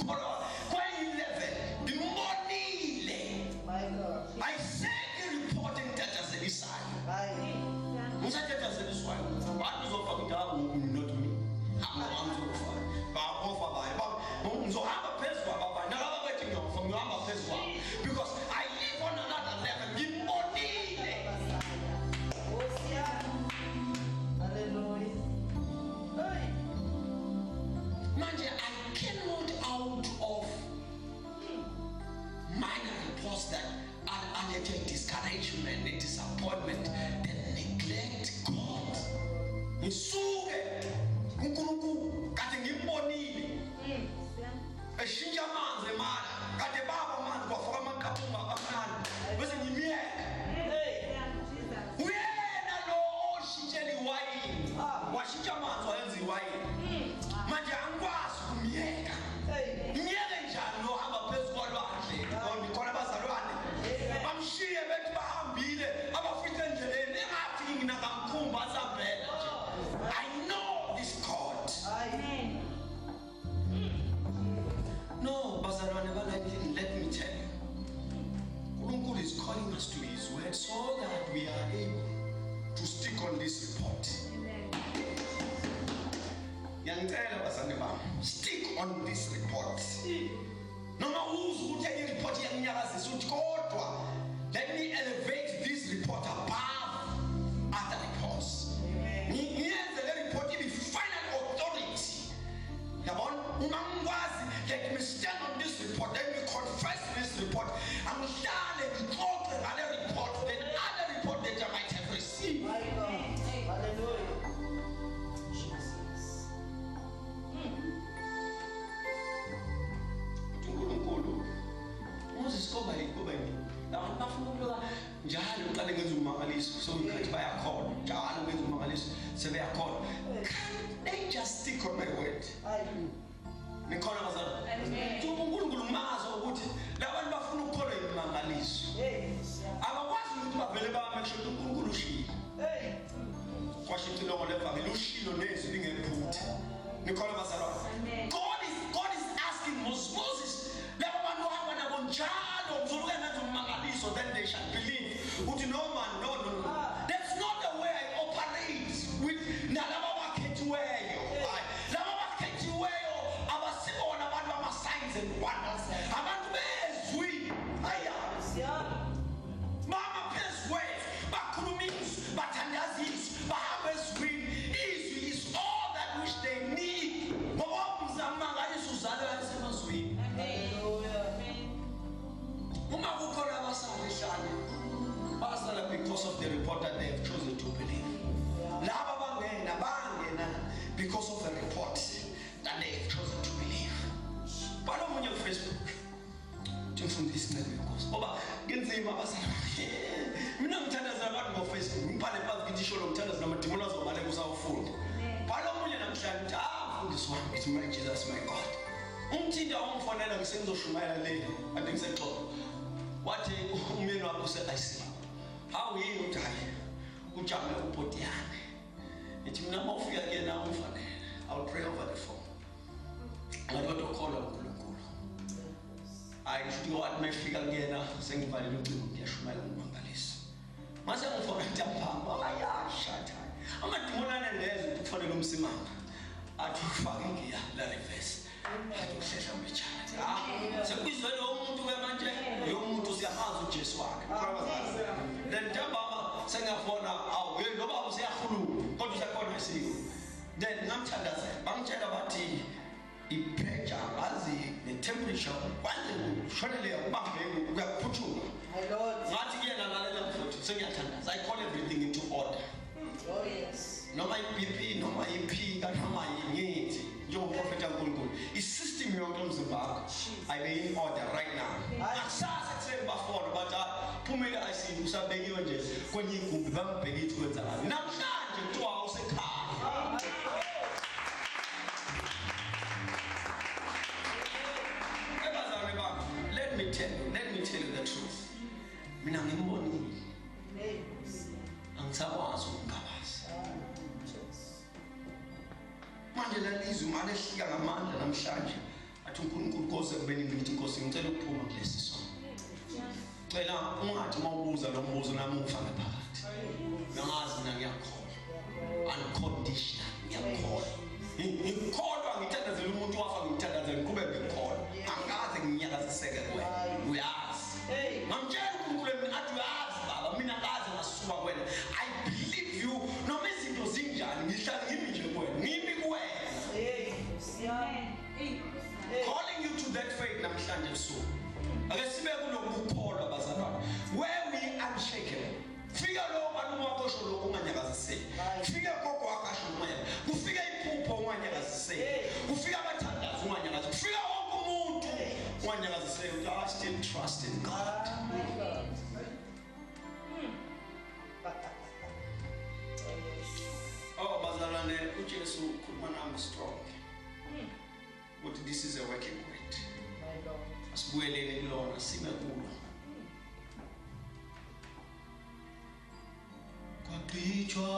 kwa-11 ngimbonile. Ayisengi-reporting tatazeliswayo. Ngisatatazeliswayo bantu uzofa kudala not me. Ngizohamba phezu kwababanye nakababethi ngiyofa ngiyohamba phezu kwabo because I live on another level. Ngimbonile. Manje I cannot out of minor reports that are discouragement, disappointment, and neglect God. Ngisuke uNkulunkulu kade ngimbonile eshintsha amanzi emala kade baba amanzi kwafaka amaqhaphunga amancane bese ngimiyeka. Uyena lo oshintshela iwayini washintsha amanzi wayenza iwayini. Manje angikwazi ukumyeka. Ngiyeke njani lo hamba phezu kwalwandle khona abazalwane bamshiye bethi bahambile abafika endleleni engafiki nginakamkhumba asabhela. I know this God. Amen. No, bazalwane balakini, let me tell you. Unkulunkulu is calling us to His word so that we are able to stick on this report. Amen. Yangicela bazalwane bami, stick on this report. Noma uzwe ukuthi le report yanginyakazisa ukuthi kodwa let me elevate this report above other reports. Ngiyenze le report ibe final authority. Yabona uma ngikwazi let me stand on this report, let me confess this report. Angihlale ngixoxe ngale report then other report that I might have received. Hallelujah. Moses koba yini labantu bafuna ukuloka njalo uqale ngenza umangaliso so ngikhathi bayakholwa njalo ngenza umangaliso sebeyakholwa. Can they just stick on my word? Nikhona bazalwane. Amen. uNkulunkulu mazo ukuthi labantu bafuna ukukholwa imangaliso abakwazi ukuthi bavele bame kusho ukuthi uNkulunkulu ushilo kwasho ilongo levangeli ushilo nezwi lingephutha. Nikhona bazalwane. God is asking Moses laba bantu hamba nabo njalo mzuluke nenza umangaliso then they shall believe uthi no man no that's not the way I operate with nalaba bakhethiweyo. Laba bakhethiweyo abasibona abantu ama signs and wonders abantu bezwi mama phezwe bakhuluma izwi bathandaza izwi bahamba ezwini. Izwi is all that which they need ngoba umzamangaliso uzalwa esemazwini. Uma kukhona abasala ehlane basala because of the report that they have chosen to believe. Laba bangena because of the report that they have chosen to believe. Balo munye Facebook tifundisi ngezinkosi ngoba ngenzima abasala mina ngithandaza abantu ngo Facebook ngibhale phansi ngithi sholo ngithandaza namadimoni azobale kusawufunda. Balo munye namhlanje mfundisi wami ithi my Jesus my God umthinda wamfonela ngisengizoshumayela le ade ngisexoxa wathi umyeni wakho useIC how yini uthi hayi ujame ubhodi yami ethi mina mawufika kuyena umfanele I'll pray over the phone ngathi ukholwa uNkulunkulu ayisho wathi mefika kuyena sengivalile ucingo ngiyashumayela umangaliso mase ngifona ntambama ayashatha amadimona nendezo ukufanele umsimanga athi ufake ngiya la reverse akuhlehla umechana sekuzwe lo muntu manje lo muntu siyamazi uJesu wakhe then ntambama sengafona awu yena lo baba useyakhuluma kodwa usekhona isiko then ngamthandaza bangitshela bathi i-pressure azi ne-temperature kwanze kushonele ubambeke kuyaphuthuma ngathi kuyena lalela mfuthu sengiyathandaza I call everything into order. Oh yes. Noma iBP noma iP kanoma yingithi njengoprofeta uNkulunkulu isystem yonke umzimba wakho ayibe in order right now. Akusasa kuseni bafona bathi phumile ICU usabekiwe nje kwenye igumbi bambheke ithi kwenza kabi namhlanje kuthiwa usekhaya. Let me tell you the truth. Mina ngimbonile. Angisakwazi ukumgabaza. Manje lalizwi manje ehlika ngamandla namhlanje. ngathi uNkulunkulu koze kube ngithi Nkosi ngicela ukuphuma kulesi sono. Cela ungathi mawubuza lo mbuzo nami ufake phakathi. Ngiyazi mina ngiyakholwa. Unconditional ngiyakholwa. Ngikholwa ngithandazela umuntu wafa ngithandazela ngiqhubeke ngikholwa. Angikaze nginyakaziseke kuwena. Uyazi. Ngamtshela uNkulunkulu mina athi uyazi baba mina ngaze ngasuka kuwena. I believe you noma izinto zinjani ngihlala ngimi nje kuwena. Ngimi kuwena. Calling you to that faith namhlanje ebusuku. Ake sibe kulokukholwa bazalwane. Where we unshakable. Fika lo malume wakho osho lokho unganyakaziseki. Fika gogo wakho asho umoya. Kufika iphupho unganyakaziseki. Kufika abathandazi unganyakaziseki. Kufika wonke umuntu unganyakaziseki. I still trust in God. Oh bazalwane uJesu ukhuluma nami strong. But this is a working point. Asibuyeleni kulona sime kulo. Kwaqitshwa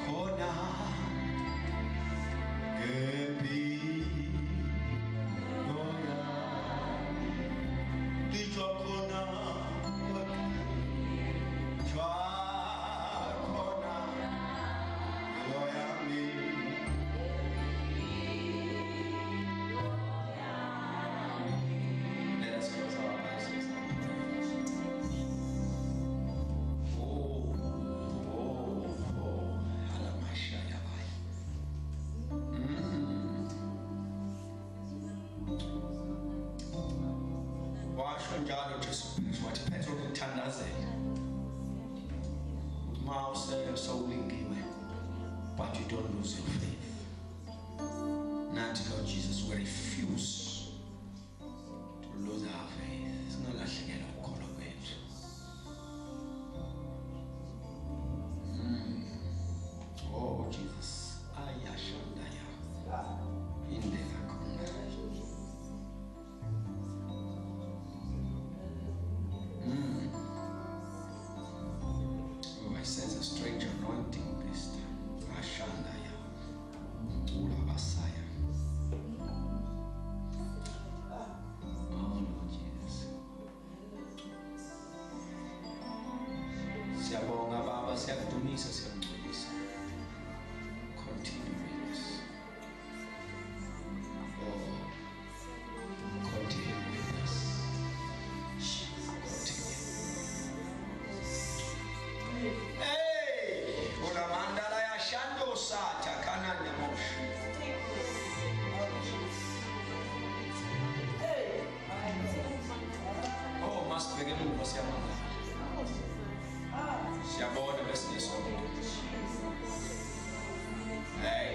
khona ngempilo yami. Qitshwa khona qitshwa khona ngempilo yami. Njalo Jesu wathi Petro ukuthandazela uma usewulingiwe but you don't lose your faith. Nathi Lord Jesus we refuse to lose our faith. Singalahlekelwa ukukholwa kwethu. Oh Jesus ayashandaya indlela khona. Says a strange anointing this time. Ashandaya. Ula Basaya. Oh Lord Jesus. Siyabonga Baba, siyakudumisa, siyakungcolisa. Continue with this. Oh, continue with us. Hey, una mandala ya shando sata kananya mosh. Oh, must begin with us yamanga. Siyabona business of hey,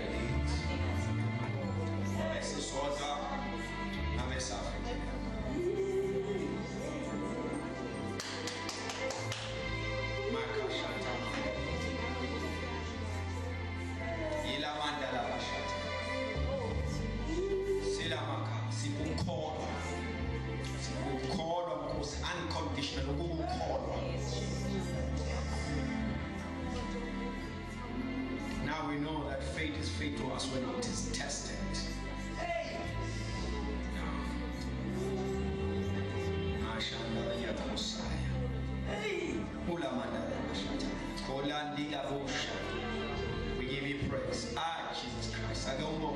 esse solta na mensagem. Ila mandala bashata. Sila maka sibukholwa. Sibukholwa because unconditional ukukholwa. Now we know that faith is faith to us when it is tested. Ashandala ya Messiah. Ula mandala bashata. Kolandi abosha. We give you praise. Jesus Christ. I don't know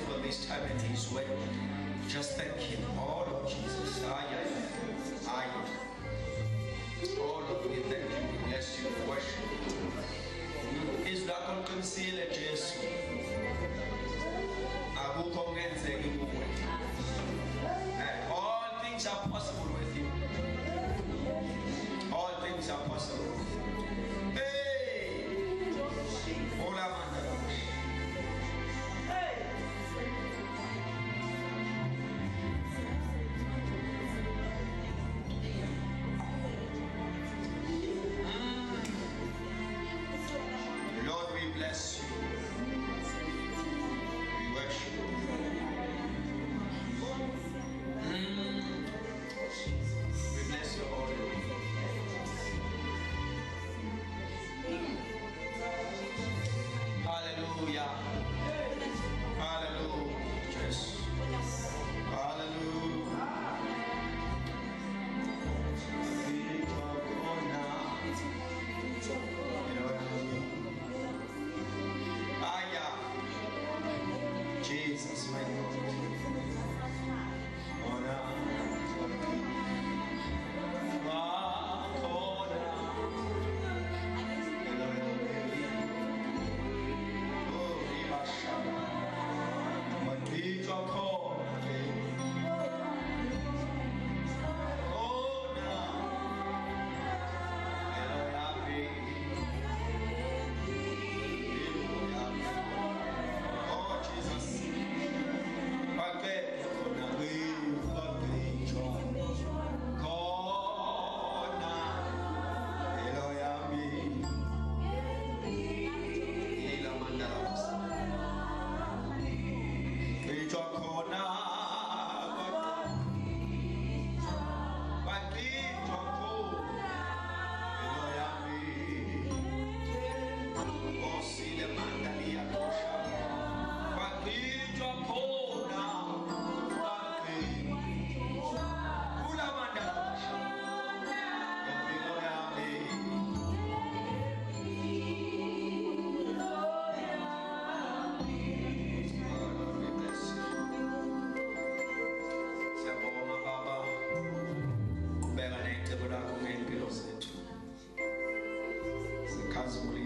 for this time and his way. Just thank him. Oh Lord Jesus. Oh Lord, we thank you. We bless you. We worship you. Is that concealed Jesus? All things are possible with you. All things are possible. Hola mandala. Hey.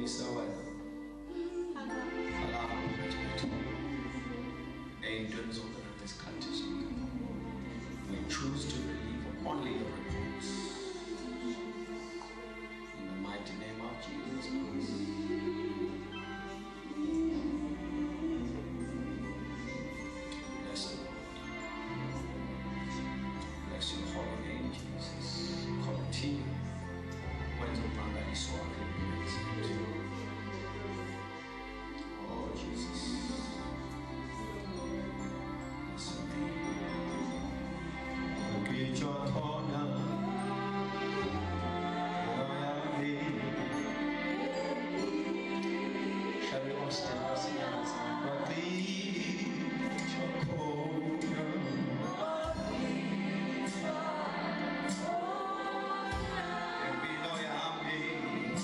so well. We choose to believe only your reports. In the mighty name of Jesus Christ. Bless the Lord. Bless your holy name, Jesus. Continue. When the brother is walking, oh Jesus. Bless your name. Get your corner. Shall we all stand and sing our song? Get your corner. And we know you are me.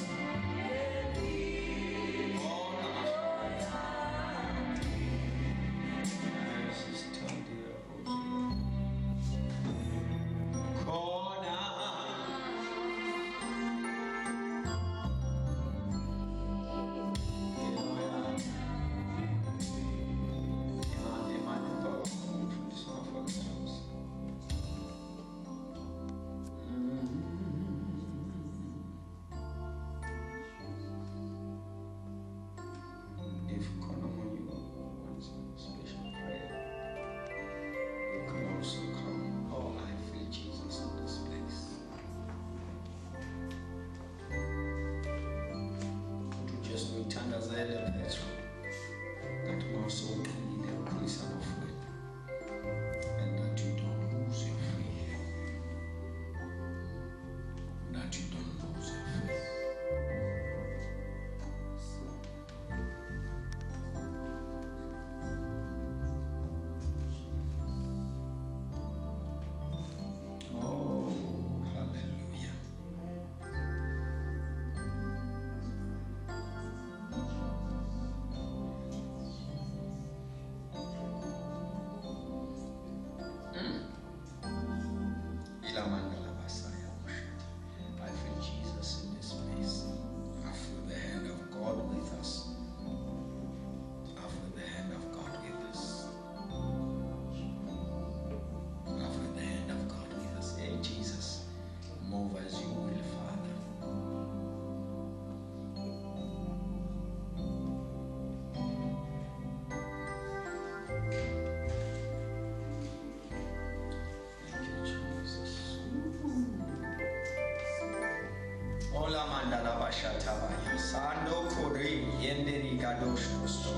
If Konomonyu wants a special prayer, you can also come. Oh, I feel Jesus in this place. To just withanda zaele Petro that also need a Christian of faith and that you don't lose your faith. That you don't lose your faith. Oh, hallelujah. I feel Jesus in this place. I feel the hand of God with us. I feel the hand of God with us. I feel the hand of God with us. Hey Jesus, move as you will, Father. Thank you, Jesus. Ola mandala bashatabaya. Sando kore yenderi gadosh nosto.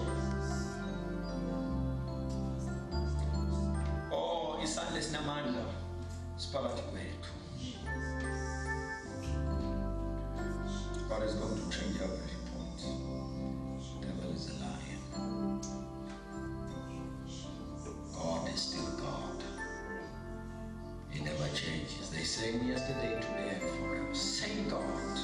Oh, isandles namandla. Spirit wethu. God is going to change every report. The devil is a liar. God is still God. He never changes. The same yesterday, today, and forever. Same God.